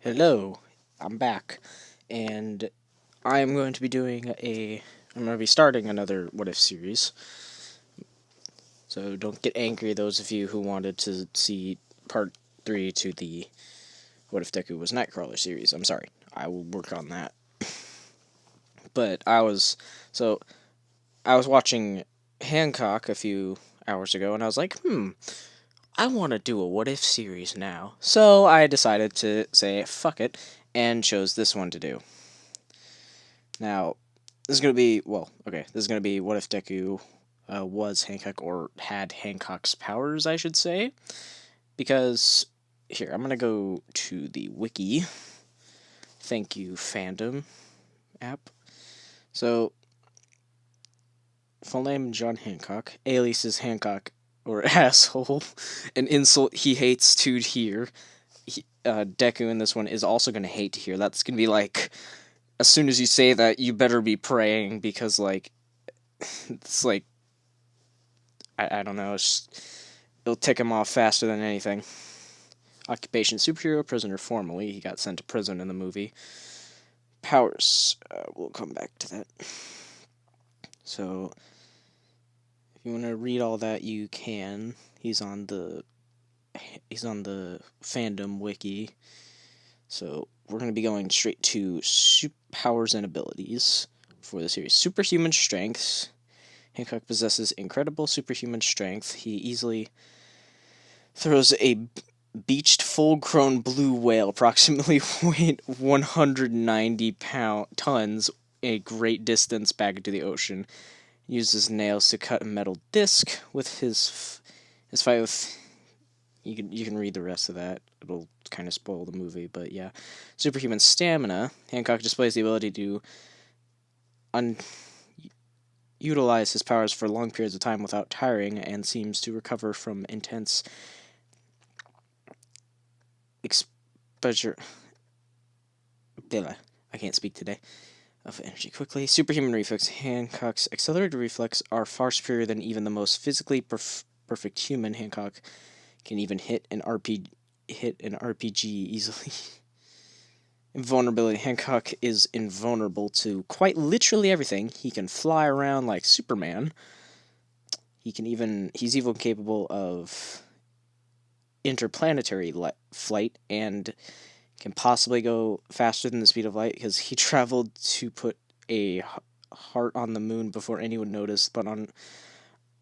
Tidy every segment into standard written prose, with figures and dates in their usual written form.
Hello, I'm back, and I'm going to be I'm going to be starting another What If series. So don't get angry, those of you who wanted to see part 3 to the What If Deku Was Nightcrawler series. I'm sorry, I will work on that. But I was watching Hancock a few hours ago, and I was like, I want to do a What If series now. So I decided to say, fuck it, and chose this one to do. Now, this is going to be, this is going to be what if Deku was Hancock, or had Hancock's powers, I should say. Because, here, I'm going to go to the wiki. Thank you, fandom app. So, full name John Hancock. Alias is Hancock, or asshole. An insult he hates to hear. Deku in this one is also going to hate to hear. That's going to be like, as soon as you say that, you better be praying, because, like, it's like, I don't know, it'll tick him off faster than anything. Occupation: superhero, prisoner formerly. He got sent to prison in the movie. Powers, we'll come back to that. So, if you want to read all that, you can. He's on the fandom wiki. So, we're going to be going straight to powers and abilities for the series. Superhuman strengths. Hancock possesses incredible superhuman strength. He easily throws a beached full-grown blue whale, approximately weight 190 tons, a great distance back into the ocean. Uses nails to cut a metal disc with his fight with. You can read the rest of that. It'll kind of spoil the movie, but yeah. Superhuman stamina. Hancock displays the ability to utilize his powers for long periods of time without tiring, and seems to recover from intense exposure. I can't speak today. Of energy quickly. Superhuman reflex. Hancock's accelerated reflex are far superior than even the most physically perfect human. Hancock can even hit an RPG easily. Invulnerability. Hancock is invulnerable to quite literally everything. He can fly around like Superman. He's even capable of interplanetary flight, and can possibly go faster than the speed of light, because he traveled to put a heart on the moon before anyone noticed. But on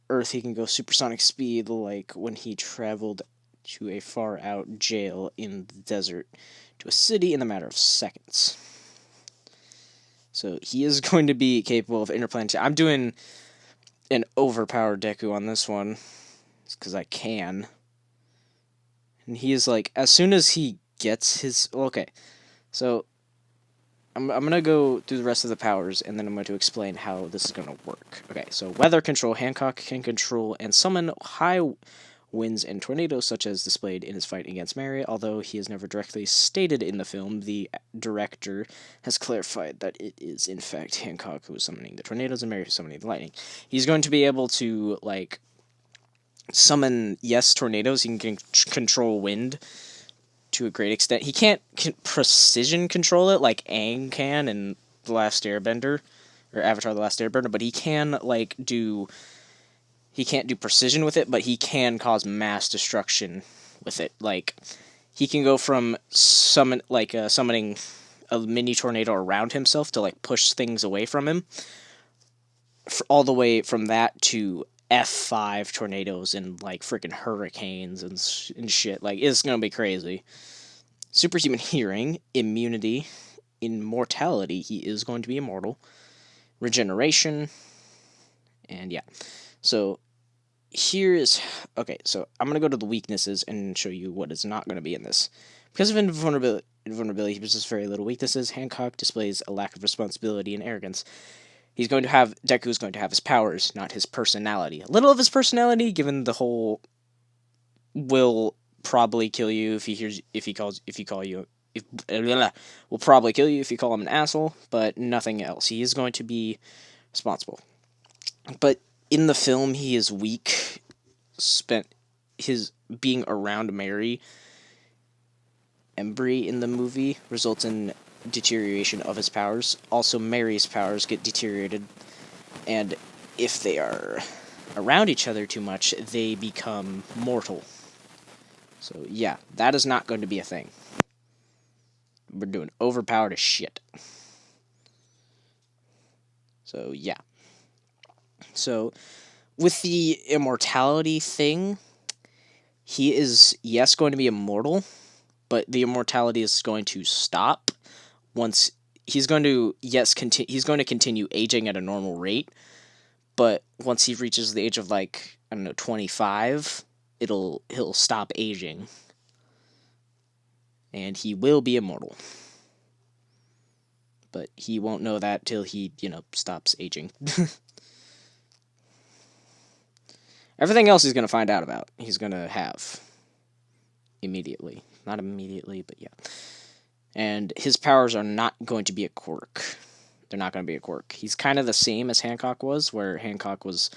Earth, he can go supersonic speed, like when he traveled to a far out jail in the desert to a city in a matter of seconds. So he is going to be capable of interplanetary. I'm doing an overpowered Deku on this one, because I can. And he is like, as soon as he gets his... Okay, so I'm going to go through the rest of the powers, and then I'm going to explain how this is going to work. Okay, so weather control. Hancock can control and summon high winds and tornadoes, such as displayed in his fight against Mary. Although he is never directly stated in the film, the director has clarified that it is, in fact, Hancock who is summoning the tornadoes and Mary who is summoning the lightning. He's going to be able to, like, summon, tornadoes. He can control wind to a great extent. He can't precision control it like Aang can in The Last Airbender, or Avatar: The Last Airbender, but he can, like, he can't do precision with it, but he can cause mass destruction with it. Like, he can go from summoning a mini tornado around himself to, like, push things away from him, all the way from that to F5 tornadoes and, like, freaking hurricanes and shit. Like, it's gonna be crazy. Superhuman hearing, immunity, immortality. He is going to be immortal. Regeneration, and yeah. So so I'm going to go to the weaknesses and show you what is not going to be in this. Because of invulnerability, he possesses very little weaknesses. Hancock displays a lack of responsibility and arrogance. Deku is going to have his powers, not his personality. A little of his personality, given the whole will probably kill you will probably kill you if you call him an asshole, but nothing else. He is going to be responsible. But in the film, he is weak. Spent his being around Mary Embry in the movie results in deterioration of his powers. Also, Mary's powers get deteriorated, and if they are around each other too much, they become mortal. So yeah, that is not going to be a thing. We're doing overpowered as shit. So yeah. So with the immortality thing, he is, yes, going to be immortal, but the immortality is going to stop once he's going to, yes, he's going to continue aging at a normal rate, but once he reaches the age of, like, I don't know, 25, he'll stop aging, and he will be immortal. But he won't know that till he, stops aging. Everything else he's going to find out about. He's going to have immediately. Not immediately, but yeah. And his powers are not going to be a quirk. They're not going to be a quirk. He's kind of the same as Hancock was, where Hancock was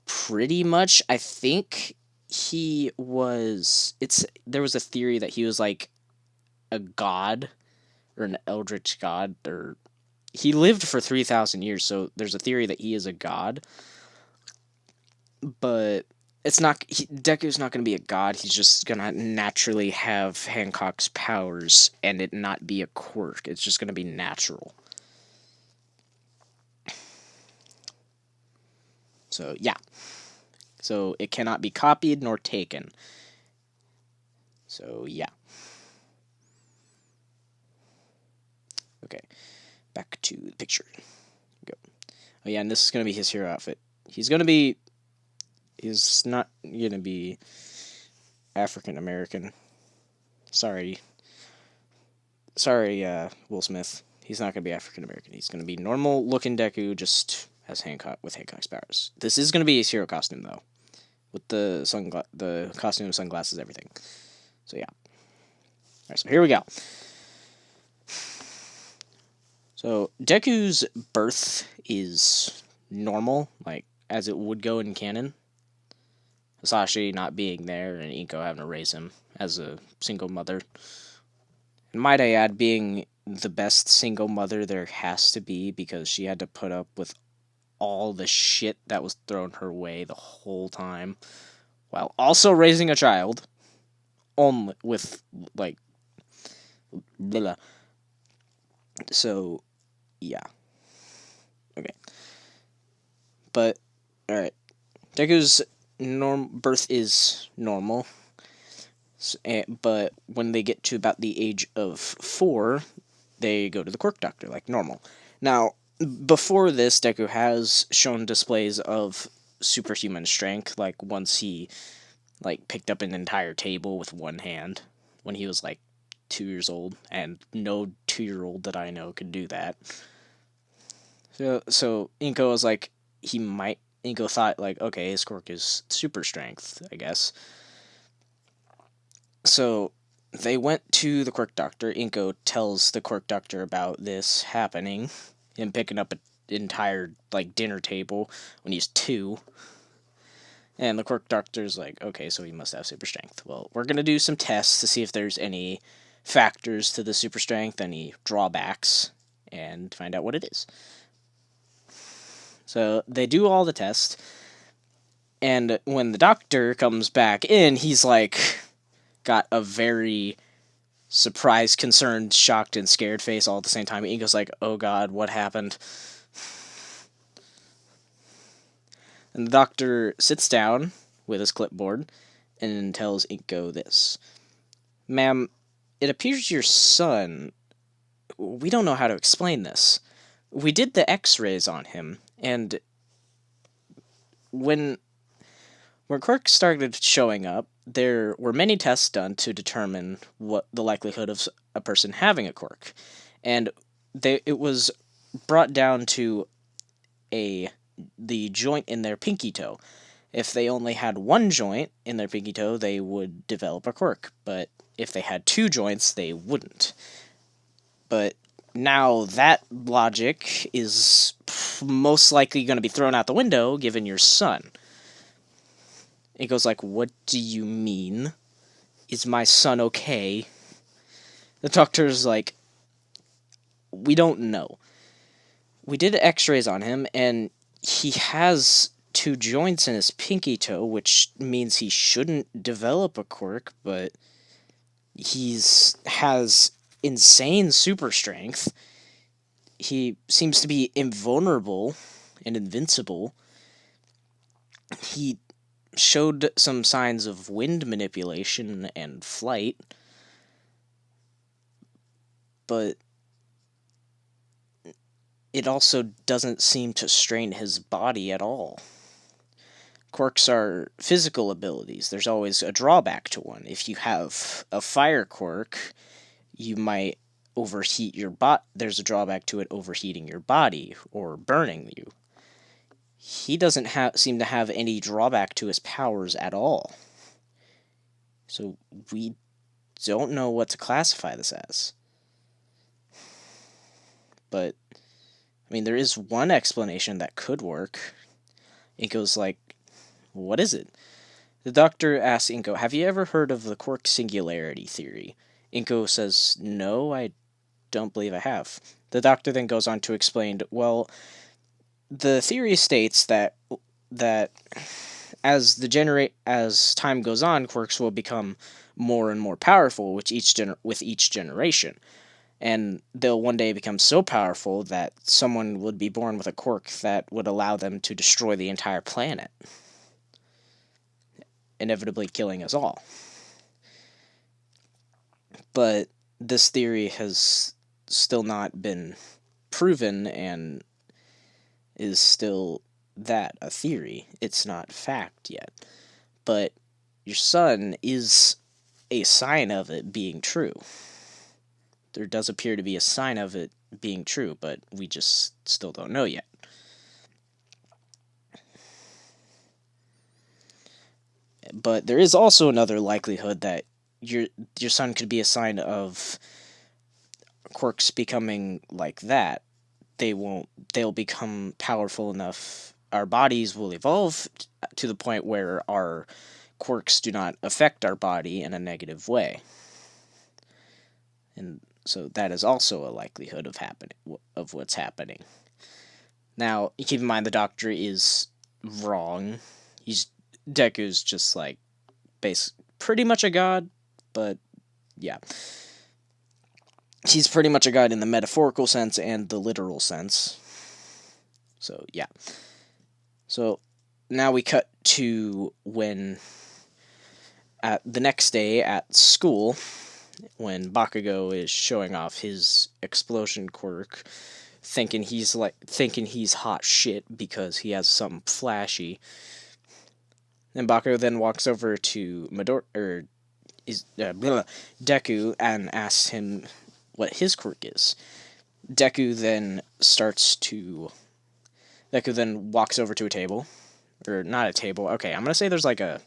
pretty much, I think he was, there was a theory that he was like a god, or an eldritch god, or he lived for 3,000 years, so there's a theory that he is a god. But it's not, Deku's not going to be a god. He's just going to naturally have Hancock's powers and it not be a quirk. It's just going to be natural. So, yeah. So, it cannot be copied nor taken. So, yeah. Okay. Back to the picture. Go. Oh, yeah, and this is going to be his hero outfit. He's not going to be African American. Sorry, Will Smith. He's not going to be African American. He's going to be normal looking Deku, just as Hancock, with Hancock's powers. This is going to be his hero costume, though, with the costume, sunglasses, everything. So yeah. All right, so here we go. So Deku's birth is normal, like as it would go in canon. Hisashi not being there and Inko having to raise him as a single mother. And might I add, being the best single mother there has to be, because she had to put up with all the shit that was thrown her way the whole time, while also raising a child, only with, like, blah. So, yeah. Okay. But, alright. Deku's birth is normal, but when they get to about the age of 4, they go to the Quirk Doctor, like normal. Now, before this, Deku has shown displays of superhuman strength, like once he, like, picked up an entire table with one hand, when he was, like, 2 years old, and no 2-year-old that I know could do that. So Inko was like, Inko thought, like, okay, his quirk is super strength, I guess. So they went to the Quirk Doctor. Inko tells the Quirk Doctor about this happening, him picking up an entire, like, dinner table when he's 2. And the Quirk Doctor's like, okay, so he must have super strength. Well, we're going to do some tests to see if there's any factors to the super strength, any drawbacks, and find out what it is. So they do all the tests, and when the doctor comes back in, he's like, got a very surprised, concerned, shocked, and scared face all at the same time. Inko's like, oh god, what happened? And the doctor sits down with his clipboard and tells Inko this. Ma'am, it appears your son... We don't know how to explain this. We did the x-rays on him, and when Quirk started showing up, there were many tests done to determine what the likelihood of a person having a quirk. And it was brought down to the joint in their pinky toe. If they only had one joint in their pinky toe, they would develop a quirk. But if they had 2 joints, they wouldn't. But now that logic is most likely going to be thrown out the window, given your son. It goes like, what do you mean? Is my son okay? The doctor's like, we don't know. We did x-rays on him, and he has two joints in his pinky toe, which means he shouldn't develop a quirk, but has insane super strength. He seems to be invulnerable and invincible. He showed some signs of wind manipulation and flight, but it also doesn't seem to strain his body at all. Quirks are physical abilities. There's always a drawback to one. If you have a fire quirk, you might overheat your body. There's a drawback to it overheating your body or burning you. He doesn't seem to have any drawback to his powers at all. So we don't know what to classify this as. But, I mean, there is one explanation that could work. Inko's like, what is it? The doctor asks Inko, have you ever heard of the Quirk singularity theory? Inko says, no, I don't believe I have. The doctor then goes on to explain, well, the theory states that as time goes on, quirks will become more and more powerful with each generation. And they'll one day become so powerful that someone would be born with a quirk that would allow them to destroy the entire planet, inevitably killing us all. But this theory has still not been proven and is still a theory. It's not fact yet. But your son is a sign of it being true. There does appear to be a sign of it being true, but we just still don't know yet. But there is also another likelihood that your son could be a sign of quirks becoming like that. They'll become powerful enough. Our bodies will evolve to the point where our quirks do not affect our body in a negative way. And so that is also a likelihood of what's happening. Now, keep in mind the doctor is wrong. Deku's just like pretty much a god, but yeah. He's pretty much a god in the metaphorical sense and the literal sense. So, yeah. So, now we cut to when the next day at school, when Bakugo is showing off his expulsion quirk, thinking he's hot shit because he has something flashy. And Bakugo then walks over to Deku and asks him what his quirk is. Deku then walks over to a table, or not a table. Okay, I'm gonna say there's like a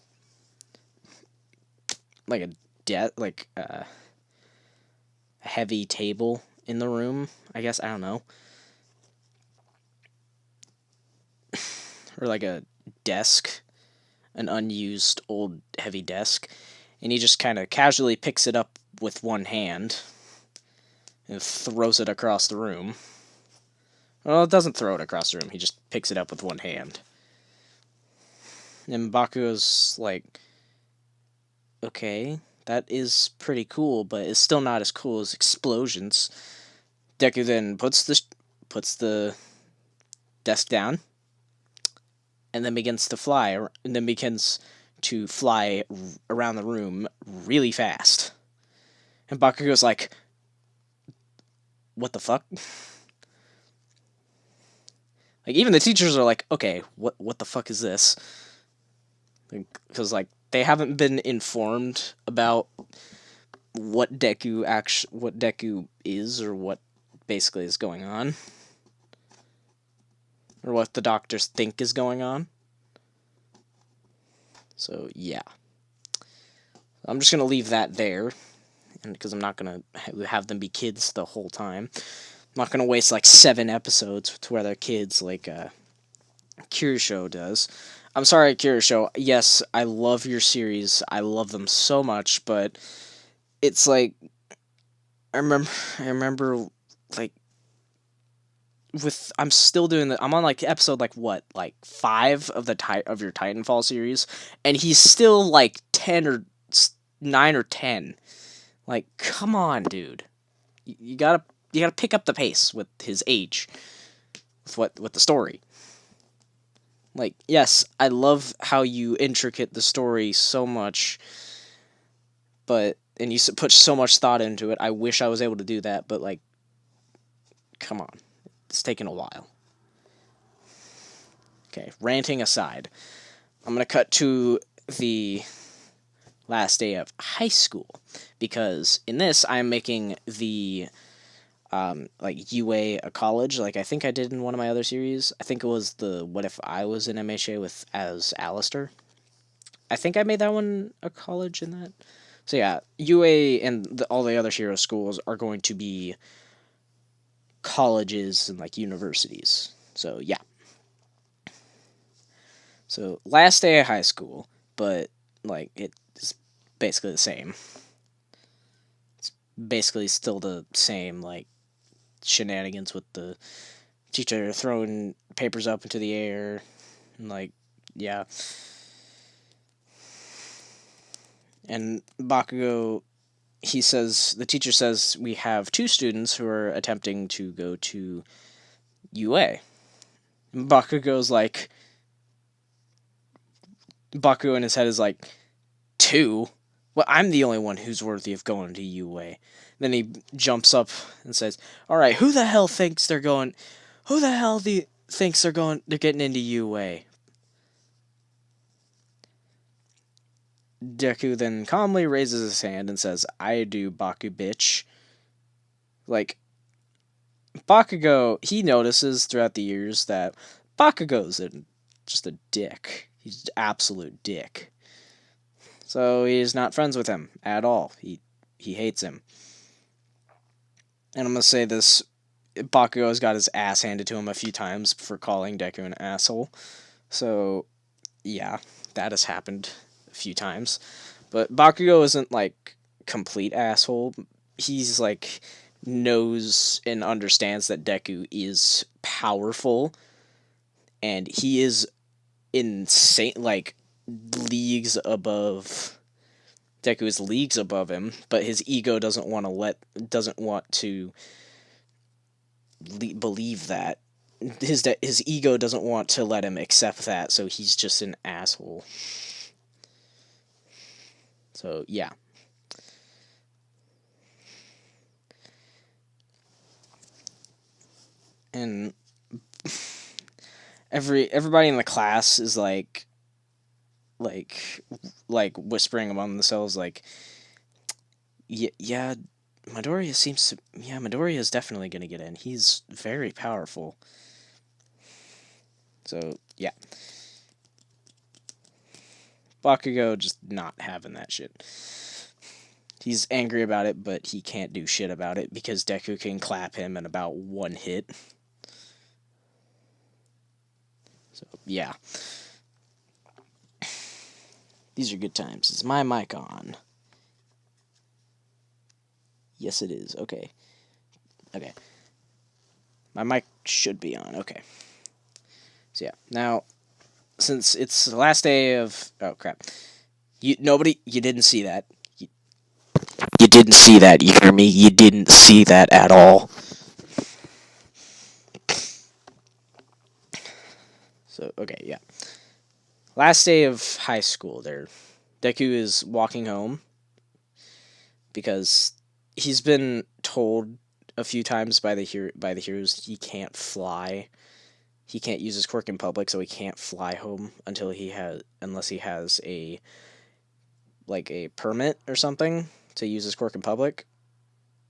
heavy table in the room. I guess, I don't know, or like a desk, an unused old heavy desk, and he just kind of casually picks it up with one hand and throws it across the room. Well, it doesn't throw it across the room, he just picks it up with one hand. And Bakugo's like, okay, that is pretty cool, but it's still not as cool as explosions. Deku then puts the desk down, and then begins to fly around the room really fast. And Bakugo's like, what the fuck? Like, even the teachers are like, okay, what the fuck is this? Because, like, they haven't been informed about what Deku is, or what basically is going on, or what the doctors think is going on. So, yeah. I'm just gonna leave that there, and because I'm not gonna have them be kids the whole time. I'm not gonna waste like 7 episodes to where they're kids like Kirisho does. I'm sorry, Kirisho. Yes, I love your series. I love them so much, but it's like, I remember, I remember, like, I'm still doing the. I'm on like episode like what, like 5 of of your Titanfall series, and he's still like 9 or 10. Like, come on, dude. You gotta pick up the pace with his age, with the story. Like, yes, I love how you intricate the story so much, and you put so much thought into it. I wish I was able to do that, but like, come on, it's taken a while. Okay, ranting aside, I'm gonna cut to the last day of high school, because in this I'm making the like UA a college, like I think I did in one of my other series. I think it was the What If I Was in MHA with as Alistair. I think I made that one a college in that. So yeah, UA and all the other hero schools are going to be colleges and like universities. So yeah. So last day of high school, but like it's basically the same. It's basically still the same, like, shenanigans with the teacher throwing papers up into the air, and like, yeah. And Bakugo, the teacher says we have 2 students who are attempting to go to UA. And Bakugo in his head is like, 2? Well, I'm the only one who's worthy of going to UA. Then he jumps up and says, "All right, who the hell thinks they're going? Who the hell thinks they're going? They're getting into UA?" Deku then calmly raises his hand and says, "I do, Baku bitch." Like, Bakugo, he notices throughout the years that Bakugo's just a dick. He's an absolute dick. So he's not friends with him at all. He hates him. And I'm gonna say this: Bakugo's got his ass handed to him a few times for calling Deku an asshole. So yeah, that has happened a few times. But Bakugo isn't like complete asshole. He's like knows and understands that Deku is powerful, and he is insane, like leagues above. Deku is leagues above him, but his ego doesn't want to believe that. His ego doesn't want to let him accept that, so he's just an asshole. So yeah. And everybody in the class is like whispering among themselves, like, yeah, Midoriya is definitely gonna get in. He's very powerful. So yeah, Bakugo just not having that shit. He's angry about it, but he can't do shit about it because Deku can clap him in about 1 hit. So yeah, these are good times. Is my mic on? Yes, it is. Okay. My mic should be on. Okay. So yeah, now since it's the last day of crap, you didn't see that. You didn't see that. You hear me? You didn't see that at all. So okay, yeah. Last day of high school. Deku is walking home because he's been told a few times by the heroes he can't fly. He can't use his quirk in public, so he can't fly home unless he has a permit or something to use his quirk in public.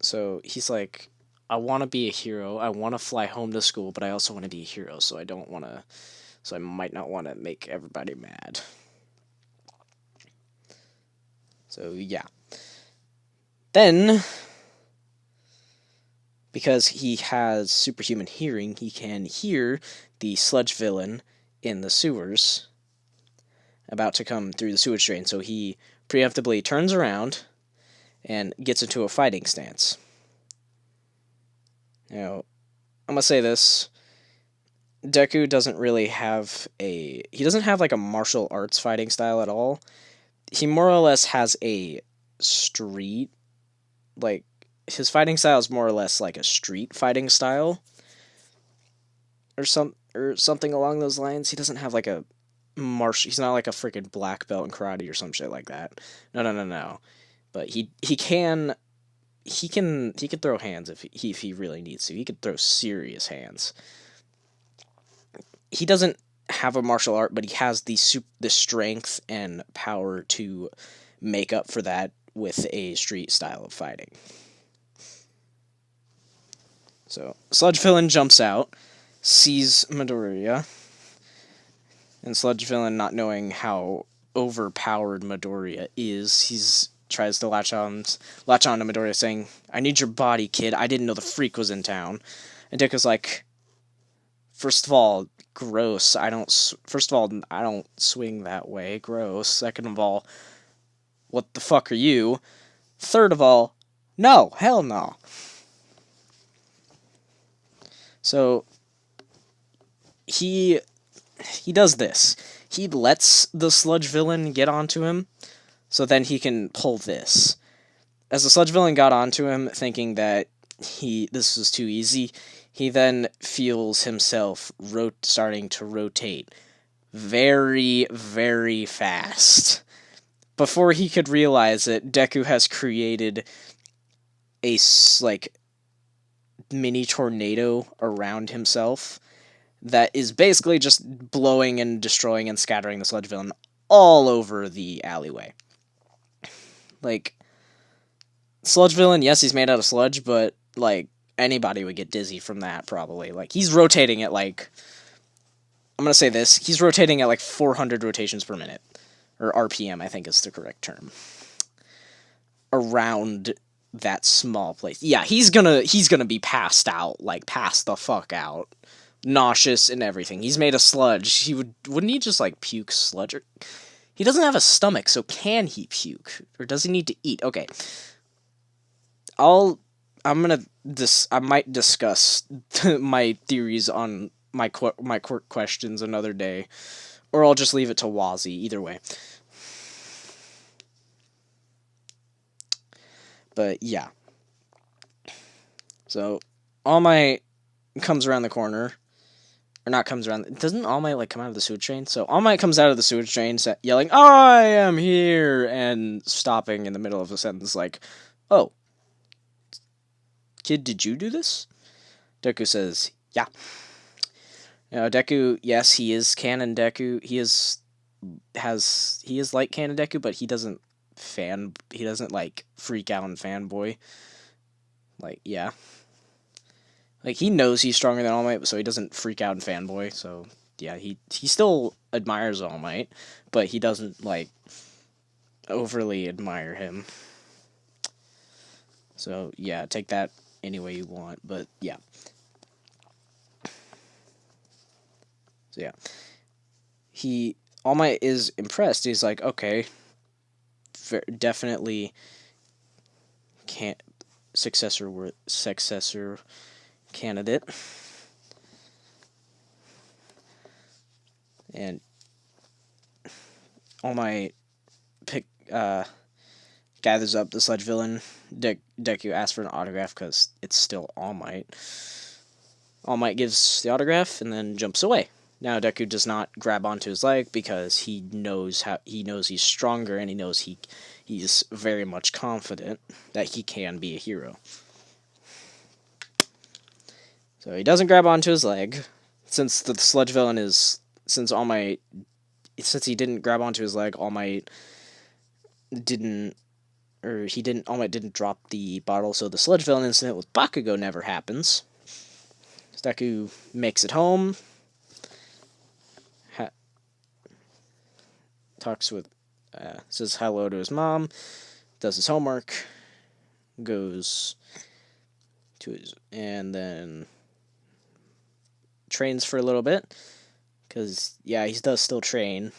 So he's like, I want to be a hero. I want to fly home to school, but I also want to be a hero. So I might not want to make everybody mad. So yeah. Then, because he has superhuman hearing, he can hear the sludge villain in the sewers about to come through the sewage drain. So he preemptively turns around and gets into a fighting stance. You know, I'm gonna say this. Deku doesn't really have he doesn't have like a martial arts fighting style at all. He more or less has a street, like, his fighting style is more or less like a street fighting style, or something along those lines. He doesn't have like a he's not like a freaking black belt in karate or some shit like that. No, no, no, no. But he can throw hands if he really needs to. He could throw serious hands. He doesn't have a martial art, but he has the strength and power to make up for that with a street style of fighting. So Sludge Villain jumps out, sees Midoriya, and Sludge Villain, not knowing how overpowered Midoriya is, he's tries to latch on to Midoriya, saying, "I need your body, kid. I didn't know the freak was in town." And Deku's like, "First of all, gross. First of all, I don't swing that way. Gross. Second of all, what the fuck are you? Third of all, no, hell no." So he does this. He lets the Sludge Villain get onto him, so then he can pull this. As the Sludge Villain got onto him, thinking that this was too easy, he then feels himself starting to rotate very, very fast. Before he could realize it, Deku has created a like mini tornado around himself that is basically just blowing and destroying and scattering the Sludge Villain all over the alleyway. Like, Sludge Villain, yes, he's made out of sludge, but, like, anybody would get dizzy from that, probably. Like, he's rotating at, like, I'm gonna say this, he's rotating at, like, 400 rotations per minute. Or RPM, I think is the correct term. Around that small place. Yeah, he's gonna be passed out, like, passed the fuck out. Nauseous and everything. He's made of sludge. Wouldn't he just, like, puke sludge? He doesn't have a stomach, so can he puke? Or does he need to eat? Okay. I might discuss my theories on my Quirk questions another day, or I'll just leave it to Wazzy, either way. But yeah. So All Might comes around the corner. Or not comes around. Doesn't All Might, like, come out of the sewage drain? So All Might comes out of the sewage drain yelling, "I am here!" and stopping in the middle of a sentence like, "Oh, kid, did you do this?" Deku says, "Yeah." Deku, yes, he is canon Deku. He is like canon Deku, but he doesn't like freak out and fanboy. Like, yeah. Like, he knows he's stronger than All Might, so he doesn't freak out and fanboy. So, yeah, he still admires All Might, but he doesn't, like, overly admire him. So, yeah, take that any way you want, but, yeah. So, yeah. All Might is impressed. He's like, okay, definitely can't successor candidate. And All Might gathers up the Sludge Villain. Deku asks for an autograph because it's still All Might. All Might gives the autograph and then jumps away. Now Deku does not grab onto his leg because he knows he's stronger, and he knows he's very much confident that he can be a hero. So he doesn't grab onto his leg, since the Sludge Villain since he didn't grab onto his leg, All Might didn't drop the bottle, so the Sludge Villain incident with Bakugo never happens. Deku makes it home, says hello to his mom, does his homework, goes and then trains for a little bit, because, yeah, he does still train.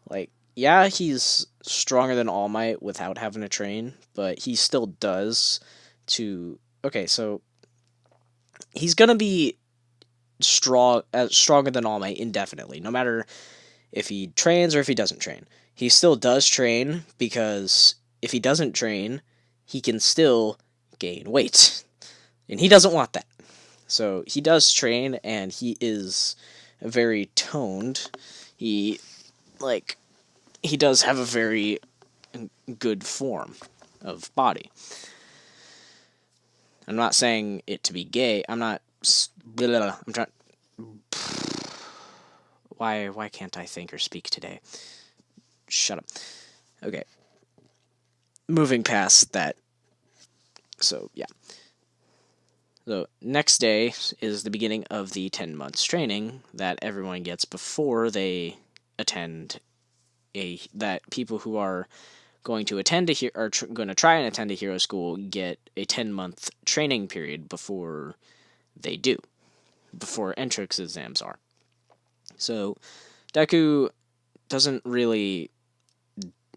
Like, yeah, he's stronger than All Might without having to train, but he still does okay, so he's gonna be stronger than All Might indefinitely, no matter if he trains or if he doesn't train. He still does train, because if he doesn't train, he can still gain weight. And he doesn't want that. So he does train, and he is very toned. He does have a very good form of body. I'm not saying it to be gay. I'm trying. Why can't I think or speak today? Shut up. Okay. Moving past that. So, yeah. So, next day is the beginning of the 10 months training that everyone gets before they attend that people who are going to attend going to try and attend a hero school get a 10-month training period before they do, before entrance exams are. So, Deku doesn't really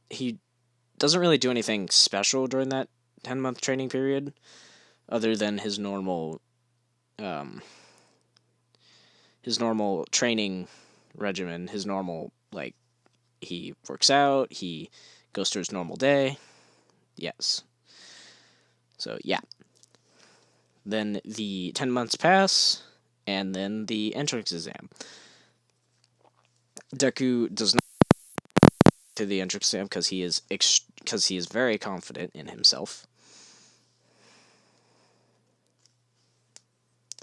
do anything special during that 10-month training period, other than his normal training regimen, his normal, like, he works out, he goes through his normal day. Yes. So, yeah. Then the 10 months pass, and then the entrance exam. Deku does not to the entrance exam because he is very confident in himself.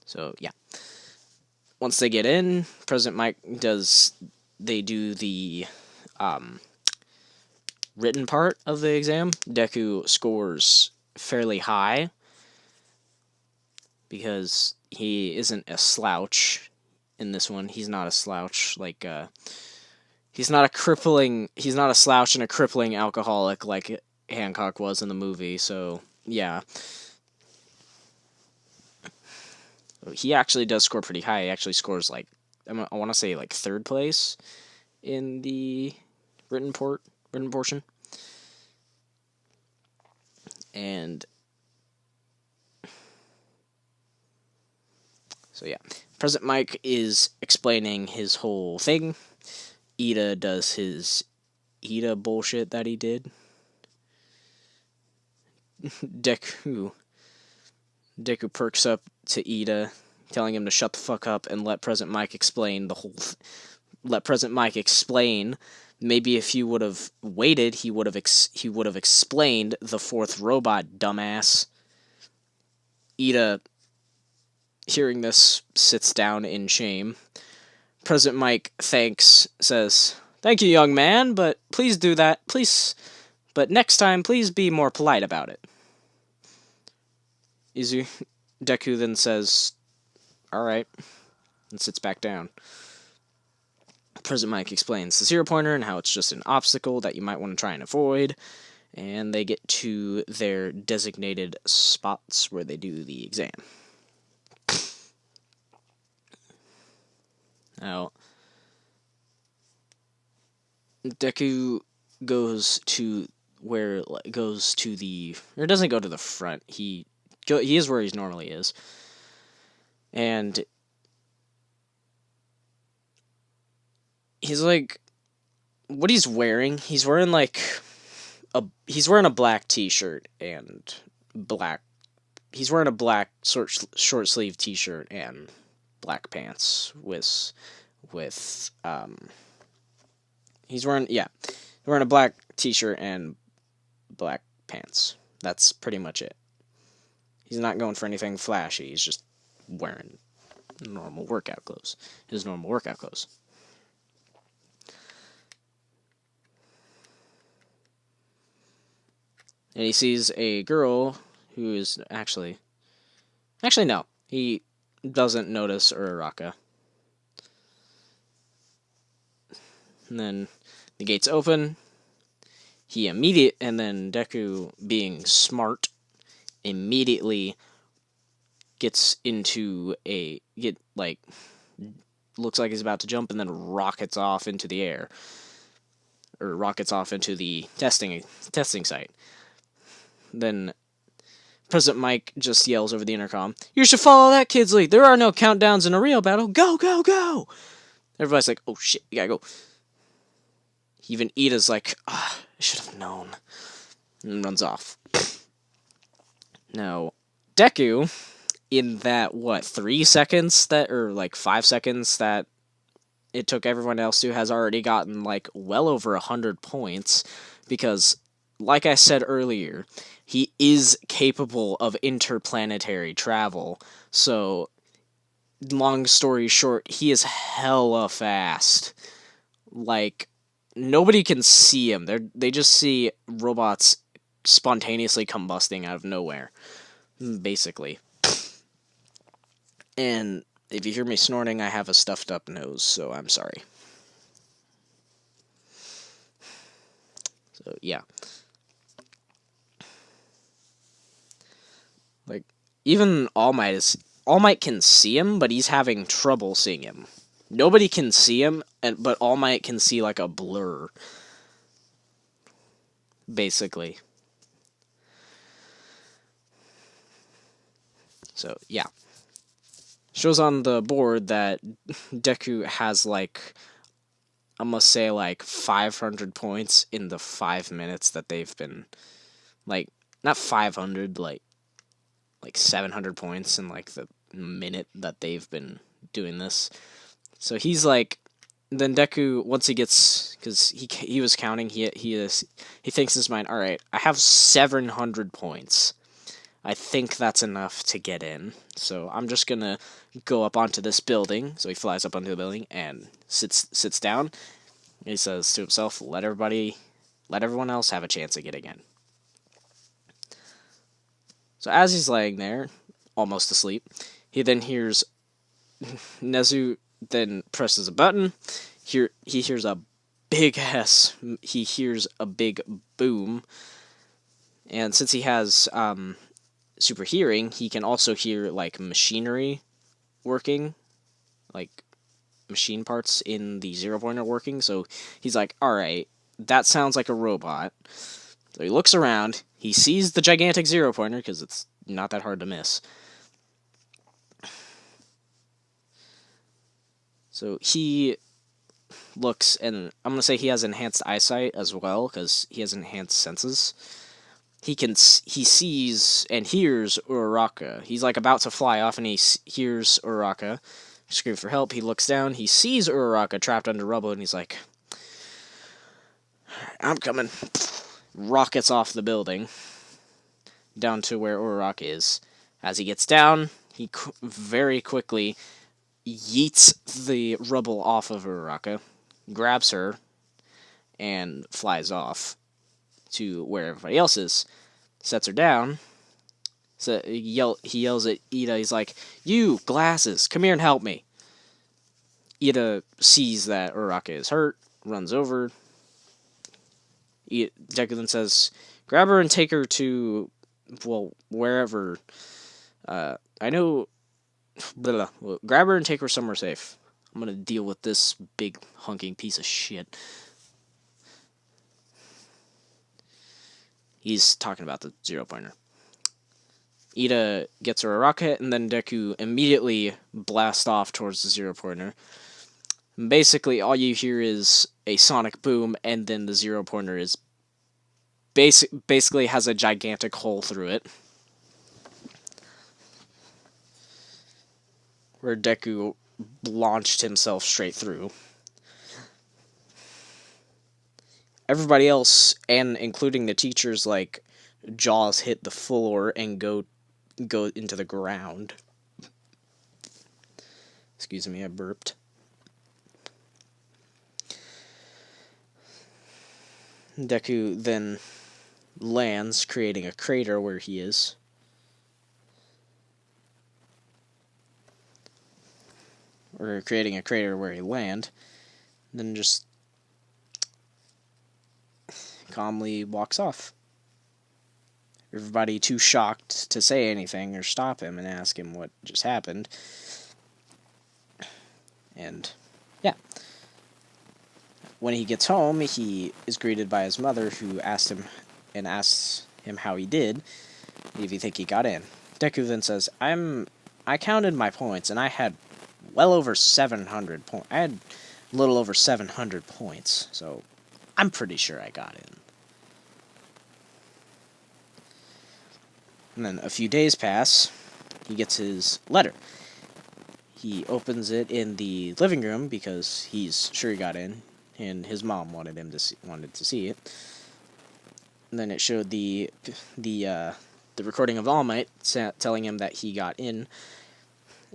So, yeah. Once they get in, President Mike they do the written part of the exam. Deku scores fairly high because he isn't a slouch in this one. He's not a slouch he's not a slouch and a crippling alcoholic like Hancock was in the movie. So, yeah. He actually does score pretty high. He actually scores I want to say third place in the written portion. And so, yeah. President Mike is explaining his whole thing. Ida does his Ida bullshit that he did. Deku perks up to Ida, telling him to shut the fuck up and let President Mike explain let President Mike explain. Maybe if he would have waited, he would have explained the fourth robot, dumbass. Ida, hearing this, sits down in shame. President Mike says, "Thank you, young man, but please do that, please. But next time, please be more polite about it." Deku then says, "Alright," and sits back down. President Mike explains the zero pointer and how it's just an obstacle that you might want to try and avoid, and they get to their designated spots where they do the exam. Now, Deku doesn't go to the front. He is where he normally is, and he's what he's wearing. He's wearing a black t-shirt and black. He's wearing a black short sleeve t-shirt and black pants with he's wearing a black t-shirt and black pants. That's pretty much it. He's not going for anything flashy. He's just wearing his normal workout clothes. And he sees a girl who is actually no, he doesn't notice Uraraka. And then the gates open. And then Deku, being smart, immediately gets into looks like he's about to jump and then rockets off into the air. Or rockets off into the testing site. Then President Mike just yells over the intercom, "You should follow that kid's lead. There are no countdowns in a real battle. Go, go, go!" Everybody's like, "Oh shit, we gotta go." Even Ida's like, "I should have known," and runs off. Now, Deku, in that, 3 seconds or 5 seconds that it took everyone else to, has already gotten, well over 100 points, because, like I said earlier, he is capable of interplanetary travel, so, long story short, he is hella fast. Nobody can see him. They just see robots spontaneously combusting out of nowhere, basically. And if you hear me snorting, I have a stuffed up nose, so I'm sorry. So, yeah. Even All Might can see him, but he's having trouble seeing him. Nobody can see him, but All Might can see, a blur. Basically. So, yeah. Shows on the board that Deku has, I must say, 500 points in the 5 minutes that they've been, not 500, 700 points in, the minute that they've been doing this. So he's, then Deku, once he gets, because he was counting, he thinks in his mind, alright, I have 700 points. I think that's enough to get in. So I'm just gonna go up onto this building. So he flies up onto the building and sits down. He says to himself, let everyone else have a chance of getting in. So as he's laying there, almost asleep, he then hears Nezu then presses a button. He hears a big he hears a big boom. And since he has super hearing, he can also hear machinery working, machine parts in the 0-pointer working. So he's like, alright, that sounds like a robot. So he looks around, he sees the gigantic 0-pointer, because it's not that hard to miss. So he looks, and I'm going to say he has enhanced eyesight as well, because he has enhanced senses. He sees and hears Uraraka. He's about to fly off, and he hears Uraraka scream for help. He looks down, he sees Uraraka trapped under rubble, and he's like, I'm coming. Rockets off the building down to where Uraraka is. As he gets down, he very quickly yeets the rubble off of Uraraka, grabs her, and flies off to where everybody else is. Sets her down. So he yells at Ida. He's like, "You, glasses, come here and help me." Ida sees that Uraraka is hurt, runs over. Deku then says, grab her and take her to, wherever. I know. Blah, blah. Grab her and take her somewhere safe. I'm gonna deal with this big hunking piece of shit. He's talking about the 0-pointer. Ida gets her a rocket, and then Deku immediately blasts off towards the 0-pointer. Basically, all you hear is a sonic boom, and then the 0-pointer is basically has a gigantic hole through it, where Deku launched himself straight through. Everybody else, and including the teachers, jaws hit the floor and go into the ground. Excuse me, I burped. Deku then lands, creating a crater where he is. Or creating a crater where he land. Then just calmly walks off. Everybody too shocked to say anything or stop him and ask him what just happened. And, yeah. When he gets home, he is greeted by his mother, who asks him how he did. if you think he got in. Deku then says, I counted my points, and I had well over 700 points. I had a little over 700 points, so I'm pretty sure I got in. And then a few days pass. He gets his letter. He opens it in the living room because he's sure he got in, and his mom wanted to see it. And then it showed the recording of All Might telling him that he got in,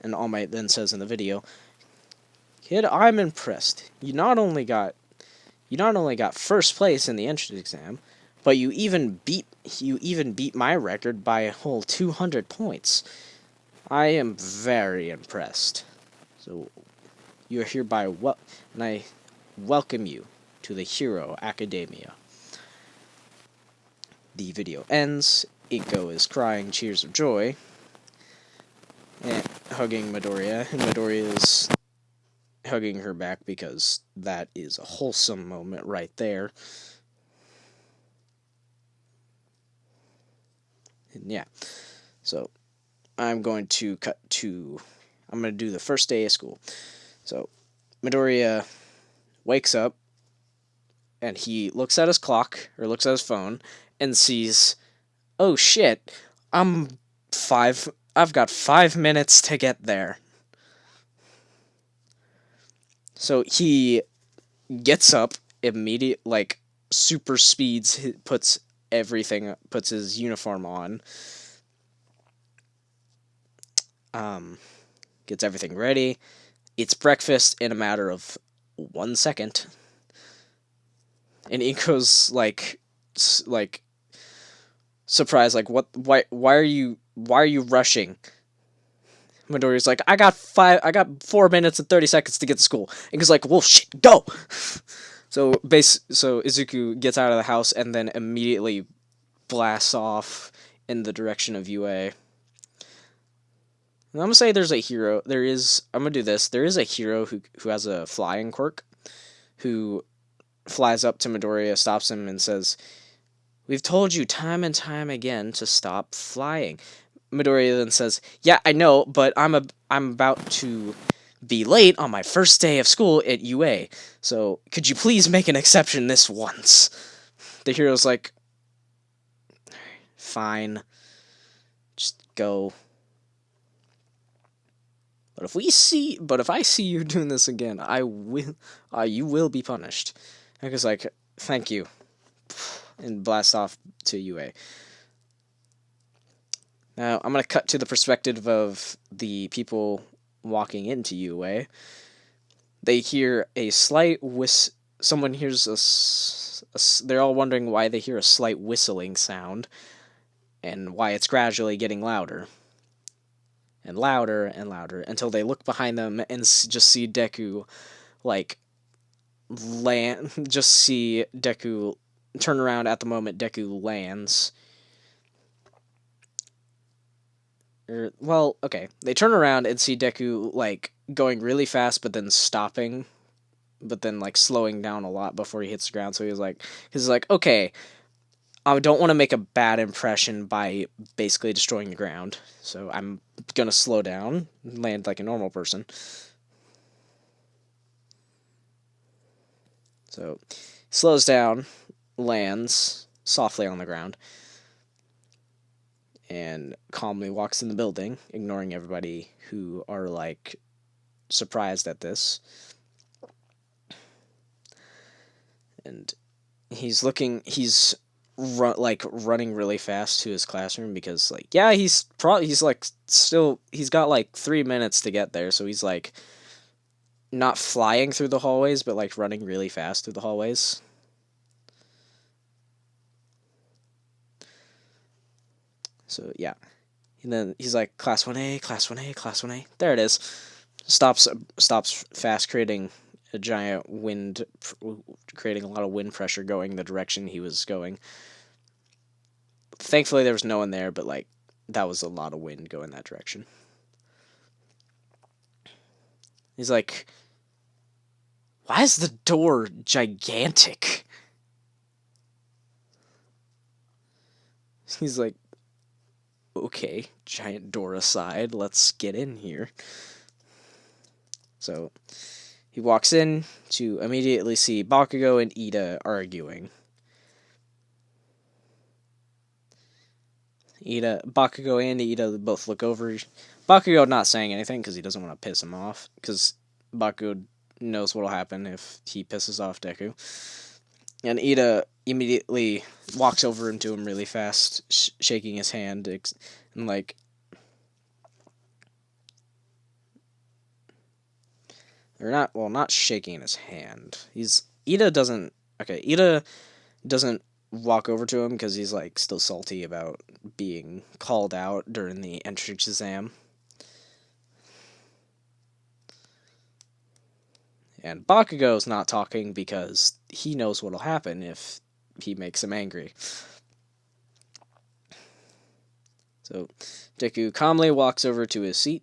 and All Might then says in the video, "Kid, I'm impressed. You not only got first place in the entrance exam, but you even beat my record by a whole 200 points. I am very impressed. So you are hereby and I welcome you to the Hero Academia." The video ends. Inko is crying tears of joy and hugging Midoriya, and Midoriya is hugging her back because that is a wholesome moment right there. And yeah, so I'm going to I'm going to do the first day of school. So Midoriya wakes up and he looks at his clock, or looks at his phone, and sees, oh shit, I've got 5 minutes to get there. So he gets up super speeds, puts his uniform on, gets everything ready, eats breakfast in a matter of 1 second, and Inko's like surprised, like, what? Why are you rushing? Midoriya's like, I got 4 minutes and 30 seconds to get to school. And he's like, well, shit, go! So Izuku gets out of the house and then immediately blasts off in the direction of UA. And I'm gonna say there's a hero. There is a hero who has a flying quirk, who flies up to Midoriya, stops him, and says, "We've told you time and time again to stop flying." Midoriya then says, "Yeah, I know, but I'm about to be late on my first day of school at UA, so could you please make an exception this once?" The hero's like, "Fine, just go. But if I see you doing this again, you will be punished." And he's like, "Thank you," and blast off to UA. Now, I'm going to cut to the perspective of the people walking into UA. They hear a slight someone hears they're all wondering why they hear a slight whistling sound, and why it's gradually getting louder. And louder and louder, until they look behind them and just see Deku, just see Deku turn around at the moment Deku lands. They turn around and see Deku, going really fast, but then stopping, but then, slowing down a lot before he hits the ground. So he's like, okay, I don't want to make a bad impression by basically destroying the ground, so I'm gonna slow down, land like a normal person. So, slows down, lands softly on the ground, and calmly walks in the building, ignoring everybody who are, surprised at this. And he's running really fast to his classroom because, he's got, 3 minutes to get there, so he's, not flying through the hallways, but, running really fast through the hallways. So, yeah. And then he's like, class 1A, class 1A, class 1A. There it is. Stops fast, creating a giant creating a lot of wind pressure going the direction he was going. Thankfully, there was no one there, but, that was a lot of wind going that direction. He's like, why is the door gigantic? He's like, okay, giant door aside, let's get in here. So he walks in to immediately see Bakugo and Ida arguing. Bakugo and Ida both look over. Bakugo not saying anything because he doesn't want to piss him off, because Bakugo knows what'll happen if he pisses off Deku. And Ida immediately walks over into him really fast, shaking his hand, and like, or not shaking his hand. Ida doesn't walk over to him because he's like still salty about being called out during the entrance exam. And Bakugo's not talking because he knows what'll happen if he makes him angry. So Deku calmly walks over to his seat,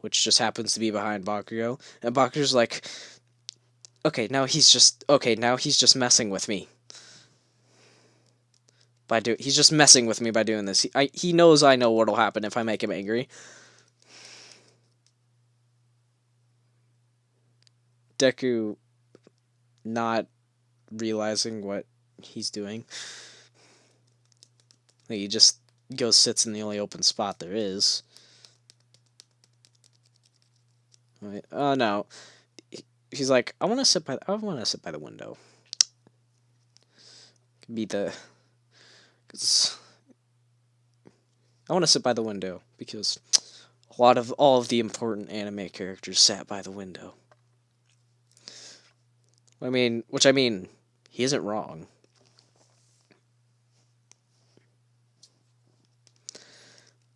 which just happens to be behind Bakugo, and Bakugo's like, now he's just messing with me. He's just messing with me by doing this. He knows I know what'll happen if I make him angry. Deku not realizing what he's doing. He just goes, sits in the only open spot there is. Oh no. He's like, I want to sit by the window. I want to sit by the window because all of the important anime characters sat by the window. I mean, he isn't wrong.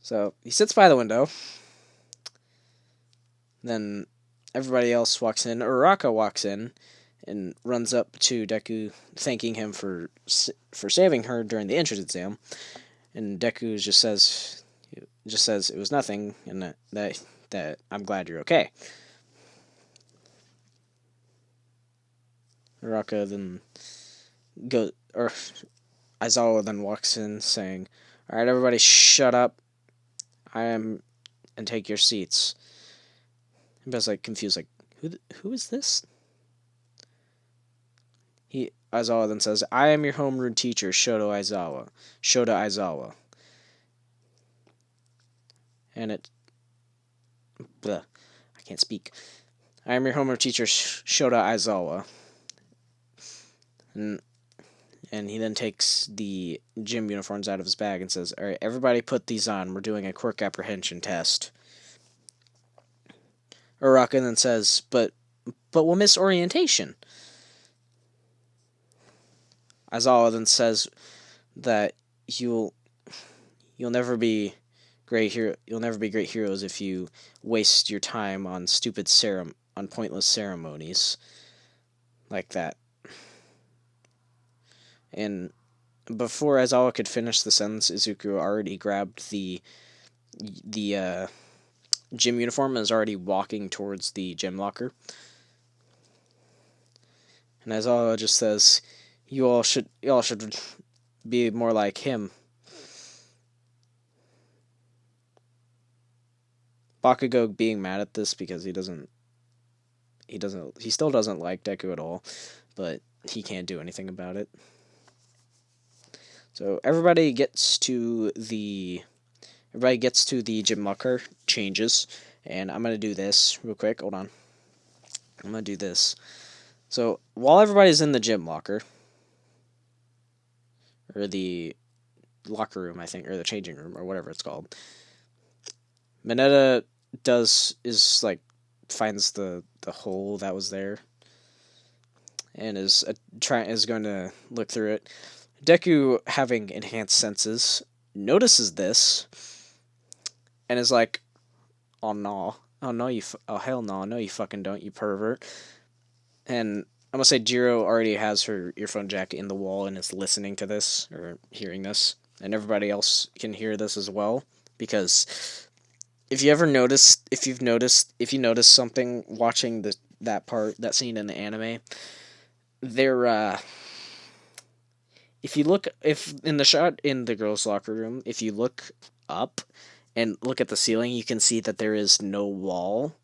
So he sits by the window. Then everybody else walks in. Uraraka walks in and runs up to Deku, thanking him for saving her during the entrance exam. And Deku just says it was nothing, and that I'm glad you're okay. Uraraka then Aizawa then walks in saying, "All right, everybody, shut up. And take your seats." Everybody's like confused, like, who is this? Aizawa then says, "I am your homeroom teacher, Shota Aizawa." And I can't speak. "I am your homeroom teacher, Shota Aizawa." And he then takes the gym uniforms out of his bag and says, "All right, everybody put these on. We're doing a quirk apprehension test." Uraraka then says, but we'll miss orientation." Aizawa then says that you'll never be great heroes if you waste your time on on pointless ceremonies like that. And before Aizawa could finish the sentence, Izuku already grabbed the gym uniform and is already walking towards the gym locker. And Aizawa just says, you all should be more like him." Bakugo being mad at this because he still doesn't like Deku at all, but he can't do anything about it. So everybody gets to the gym locker, changes, and I'm gonna do this real quick. Hold on. I'm gonna do this. So while everybody's in the gym locker, or the locker room, I think, or the changing room, or whatever it's called, Mineta finds the hole that was there, and is going to look through it. Deku, having enhanced senses, notices this, and is like, "Oh no, hell no, you fucking don't, you pervert." And I'm gonna say Jiro already has her earphone jack in the wall and is listening to this, or hearing this, and everybody else can hear this as well, because if you notice something watching that scene in the anime, if you look, if in the shot in the girls' locker room, if you look up and look at the ceiling, you can see that there is no wall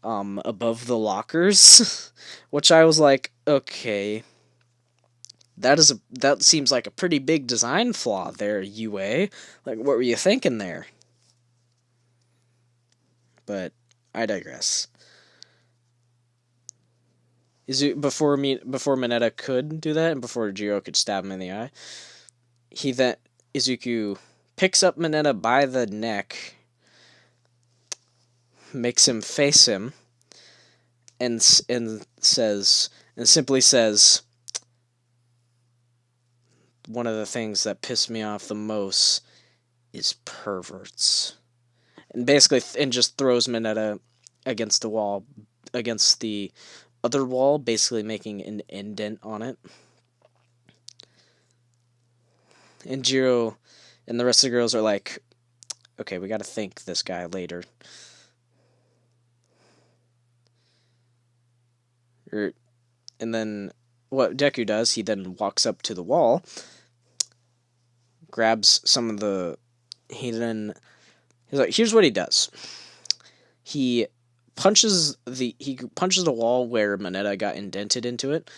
above the lockers, which I was like, okay, that seems like a pretty big design flaw there, UA. Like, what were you thinking there? But I digress. Before Mineta could do that, and before Jiro could stab him in the eye, Izuku picks up Mineta by the neck, makes him face him, and simply says, one of the things that pissed me off the most is perverts, and just throws Mineta against the wall, against the other wall, basically making an indent on it. And Jiro and the rest of the girls are like, okay, we gotta thank this guy later. And then what Deku does, he then walks up to the wall, grabs some of the... He's like, here's what he does. He punches the wall where Mineta got indented into it,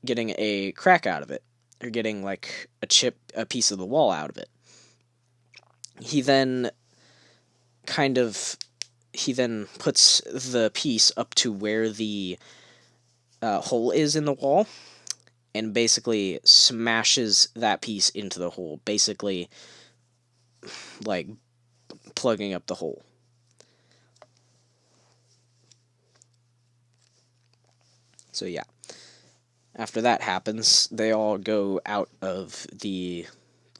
getting a crack out of it, or getting like a piece of the wall out of it. He then puts the piece up to where the hole is in the wall, and basically smashes that piece into the hole, basically like plugging up the hole. So yeah, after that happens, they all go out of the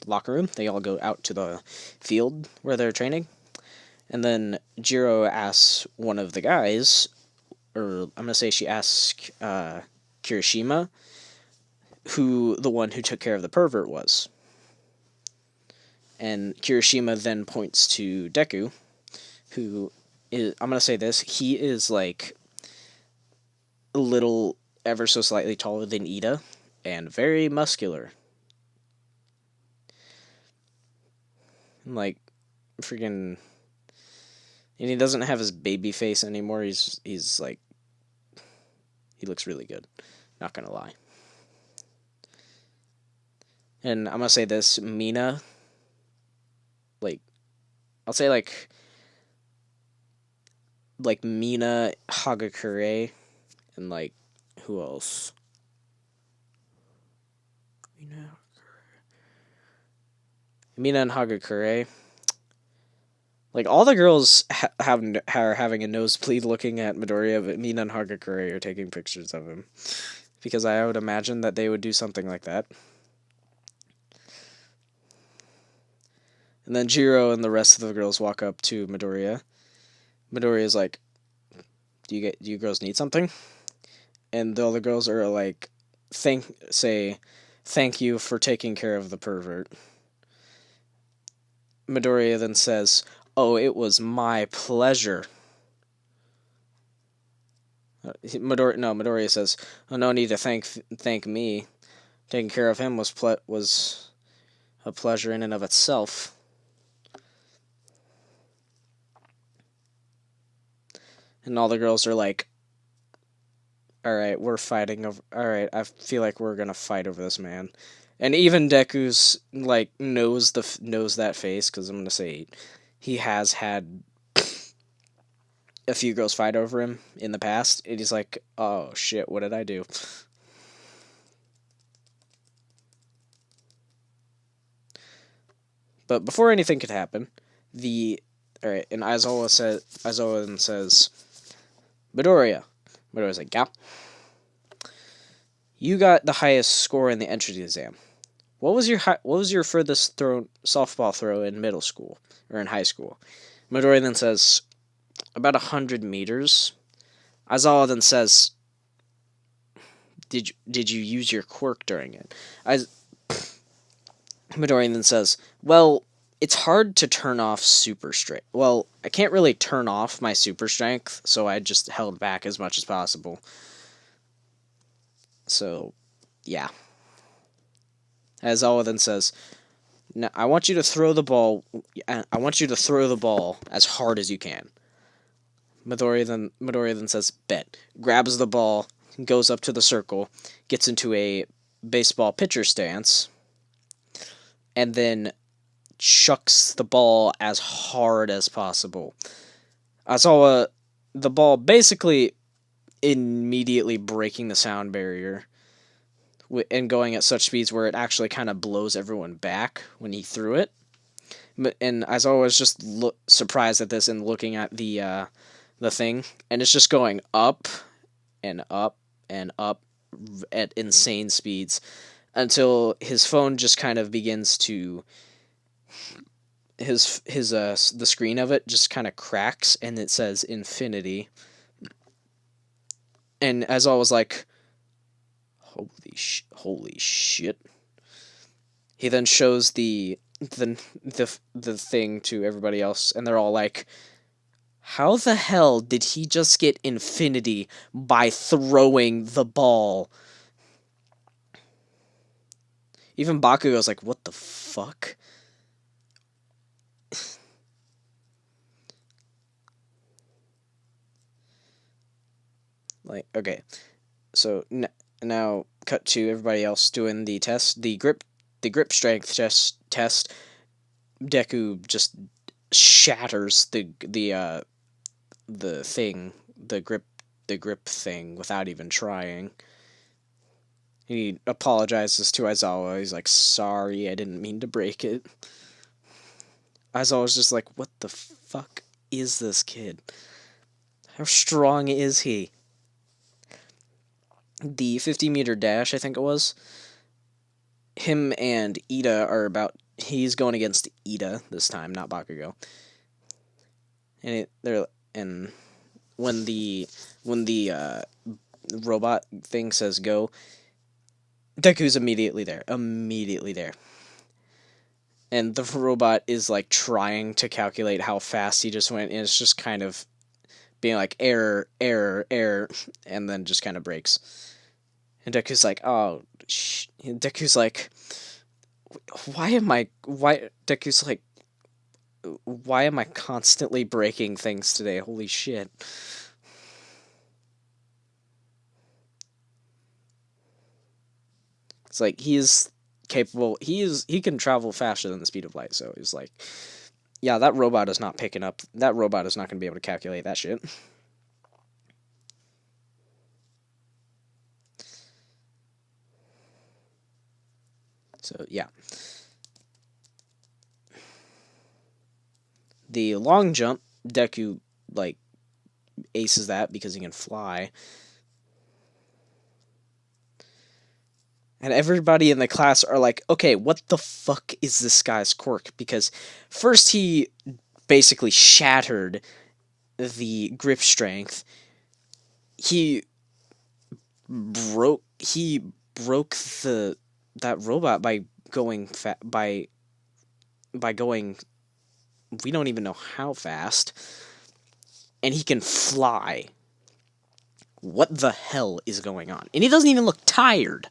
locker room. They all go out to the field where they're training. And then Jiro asks one of the guys, or I'm going to say she asks Kirishima, who the one who took care of the pervert was. And Kirishima then points to Deku, who is, I'm going to say this, he is like a little, ever so slightly taller than Ida, and very muscular. Like, freaking... And he doesn't have his baby face anymore. He's like... He looks really good. Not gonna lie. And I'm gonna say this, Mina... Like... I'll say like Mina, Hagakure, and like... Who else? Mina and Hagakure. Like, all the girls are having a nosebleed looking at Midoriya, but Mina and Hagakure are taking pictures of him. Because I would imagine that they would do something like that. And then Jiro and the rest of the girls walk up to Midoriya. Midoriya's like, do you girls need something? And the other girls are like, thank you for taking care of the pervert. Midoriya then says, oh, it was my pleasure. Midoriya says, oh, no need to thank me. Taking care of him was a pleasure in and of itself. And all the girls are like, alright, we're fighting over... Alright, I feel like we're gonna fight over this man. And even Deku's, like, knows that face, because I'm gonna say he has had a few girls fight over him in the past, and he's like, oh shit, what did I do? But before anything could happen, alright, and Aizawa then says, Midoriya's like, yeah. You got the highest score in the entrance exam. What was your furthest softball throw in middle school or in high school? Midoriya then says, about 100 meters. Aizawa then says, did you use your quirk during it? Midoriya then says, well, it's hard to turn off super strength. Well, I can't really turn off my super strength, so I just held back as much as possible. So, yeah. Aizawa then says, "Now I want you to throw the ball. I want you to throw the ball as hard as you can." Midoriya then says, "Bet." Grabs the ball, goes up to the circle, gets into a baseball pitcher stance, and then chucks the ball as hard as possible. Aizawa, the ball basically immediately breaking the sound barrier and going at such speeds where it actually kind of blows everyone back when he threw it. And Aizawa was just surprised at this and looking at the thing, and it's just going up and up and up at insane speeds until his phone just kind of begins to the screen of it just kind of cracks and it says infinity. And as I was like, holy shit. He then shows the thing to everybody else, and they're all like, how the hell did he just get infinity by throwing the ball? Even Bakugo's like, what the fuck? Like, okay. So now cut to everybody else doing the test, the grip strength test. Deku just shatters the thing, the grip thing without even trying. He apologizes to Aizawa. He's like, "Sorry, I didn't mean to break it." Aizawa's just like, "What the fuck is this kid? How strong is he?" The 50-meter dash, I think it was, him and Ida are about. He's going against Ida this time, not Bakugo. And when the robot thing says go, Deku's immediately there. And the robot is like trying to calculate how fast he just went, and it's just kind of being like error, and then just kind of breaks. And Deku's like, oh, Deku's like, Deku's like, why am I constantly breaking things today? Holy shit. It's like he's capable. He can travel faster than the speed of light. So he's like, yeah, that robot is not picking up. That robot is not going to be able to calculate that shit. So yeah, the long jump, Deku like aces that because he can fly. And everybody in the class are like, okay, what the fuck is this guy's quirk? Because first he basically shattered the grip strength. He broke that robot by going by going, we don't even know how fast, and he can fly. What the hell is going on? And he doesn't even look tired.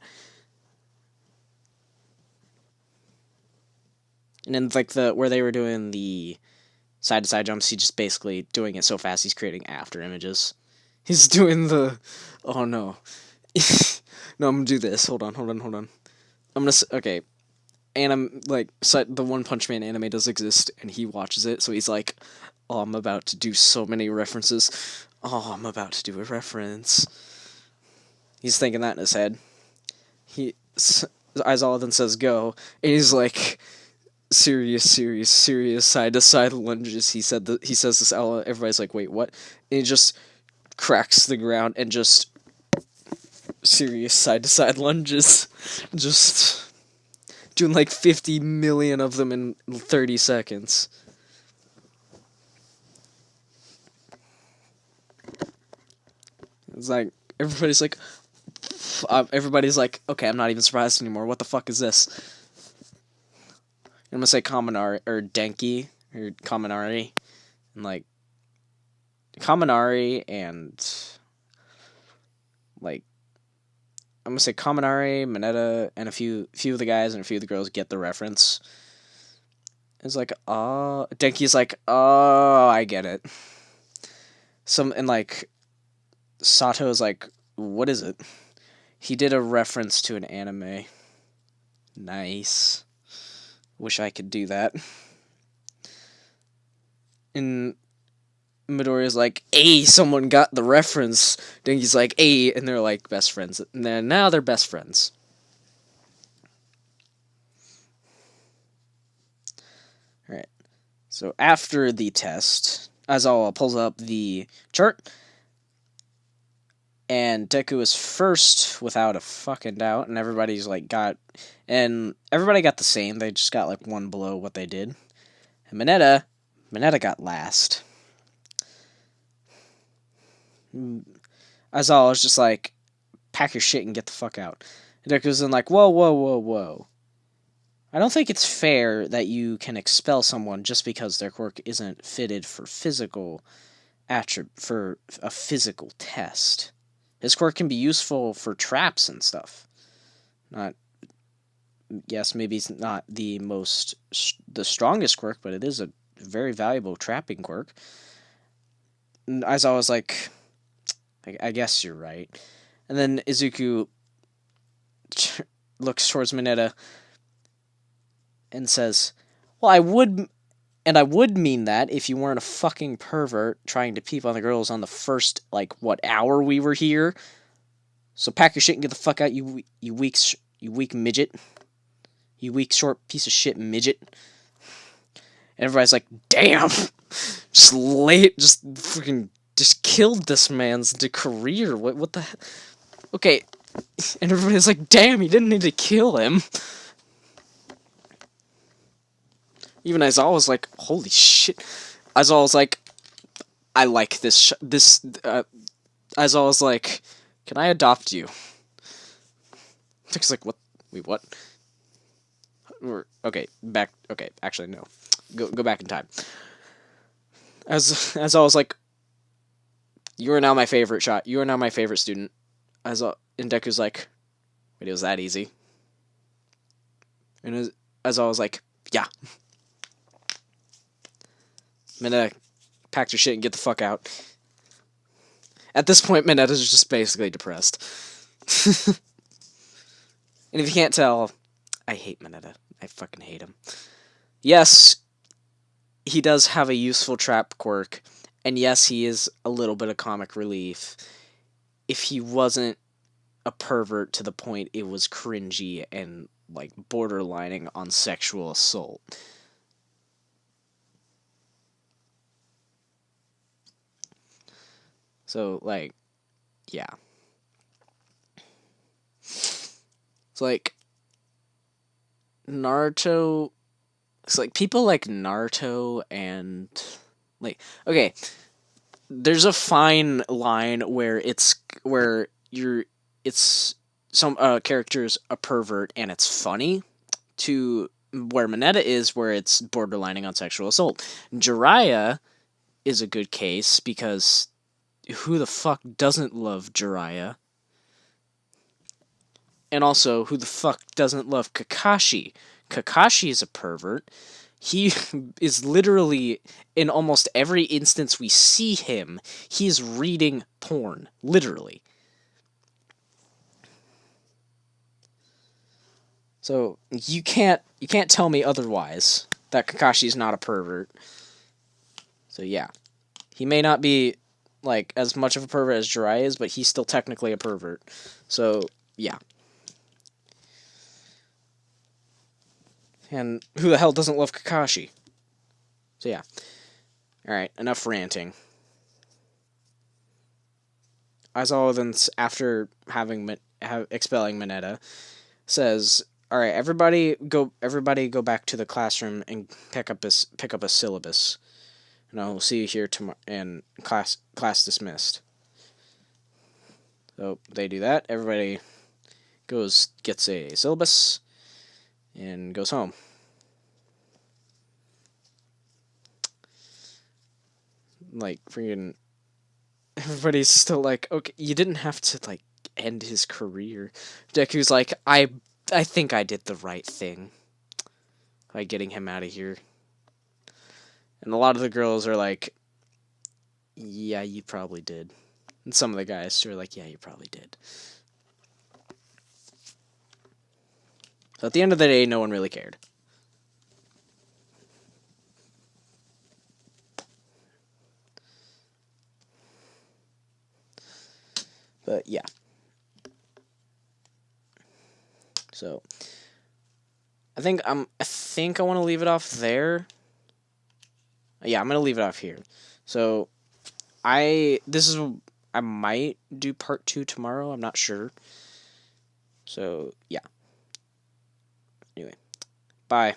And then like where they were doing the side to side jumps, he's just basically doing it so fast he's creating after images. He's doing the, oh no. No, I'm gonna do this. Hold on. I'm gonna, okay. Like, the One Punch Man anime does exist, and he watches it, so he's like, oh, I'm about to do so many references. Oh, I'm about to do a reference. He's thinking that in his head. Aizawa then says go, and he's like, serious side to side lunges. He says this out. Everybody's like, wait, what? And he just cracks the ground and just serious side to side lunges, just doing like 50 million of them in 30 seconds. It's like everybody's like, okay, I'm not even surprised anymore. What the fuck is this? I'm gonna say Kaminari or Denki or Kaminari, and like Kaminari and like I'm gonna say Kaminari, Mineta, and a few of the guys and a few of the girls get the reference. It's like, Denki's like, oh, I get it. And like, Sato's like, what is it? He did a reference to an anime. Nice. Wish I could do that. And Midoriya's like, hey, someone got the reference. Denki's like, hey, and they're like best friends. And then now they're best friends. Alright. So after the test, Aizawa pulls up the chart. And Deku is first without a fucking doubt. And everybody's like everybody got the same. They just got like one below what they did. And Mineta got last. Aizawa was just like, pack your shit and get the fuck out. And Deku's then like, whoa. I don't think it's fair that you can expel someone just because their quirk isn't fitted for for a physical test. His quirk can be useful for traps and stuff. Maybe it's not the strongest quirk, but it is a very valuable trapping quirk. And Aizawa was like, I guess you're right. And then Izuku looks towards Mineta and says, well, I would mean that if you weren't a fucking pervert trying to peep on the girls on the first, hour we were here. So pack your shit and get the fuck out, you weak midget. You weak, short piece of shit midget. And everybody's like, damn! Just killed this man's career. What the heck? Okay. And everybody's like, damn, you didn't need to kill him. Even Aizawa was like, holy shit. Aizawa was like, I like this. Aizawa was like, can I adopt you? It's like, what? Wait, what? Okay, actually, no. Go back in time. Aizawa was like, you are now my favorite shot. You are now my favorite student. And Deku's like, wait, it was that easy? And Aizawa was like, yeah. Mineta, pack your shit and get the fuck out. At this point, Mineta's just basically depressed. And if you can't tell, I hate Mineta. I fucking hate him. Yes, he does have a useful trap quirk, and yes, he is a little bit of comic relief. If he wasn't a pervert to the point it was cringy and, borderlining on sexual assault. So, yeah. It's Naruto. It's people like Naruto and okay. There's a fine line where some character's a pervert and it's funny, to where Mineta is, where it's borderlining on sexual assault. Jiraiya is a good case because who the fuck doesn't love Jiraiya? And also, who the fuck doesn't love Kakashi? Kakashi is a pervert. He is literally, in almost every instance we see him, he's reading porn. Literally. So, you can't tell me otherwise that Kakashi's not a pervert. So, yeah. He may not be, as much of a pervert as Jiraiya is, but he's still technically a pervert. So, yeah. And who the hell doesn't love Kakashi? So yeah. Alright, enough ranting. Aizawa then, after expelling Mineta, says, alright, everybody go back to the classroom and pick up a syllabus. And I'll see you here tomorrow, and class dismissed. So they do that. Everybody gets a syllabus, and goes home. Freaking everybody's still like, okay, you didn't have to end his career. Deku's like, I think I did the right thing by getting him out of here. And a lot of the girls are like, yeah, you probably did. And some of the guys too are like, yeah, you probably did. So at the end of the day, no one really cared. But yeah. So I think I want to leave it off there. Yeah, I'm gonna leave it off here. So I might do part 2 tomorrow. I'm not sure. So yeah. Anyway, bye.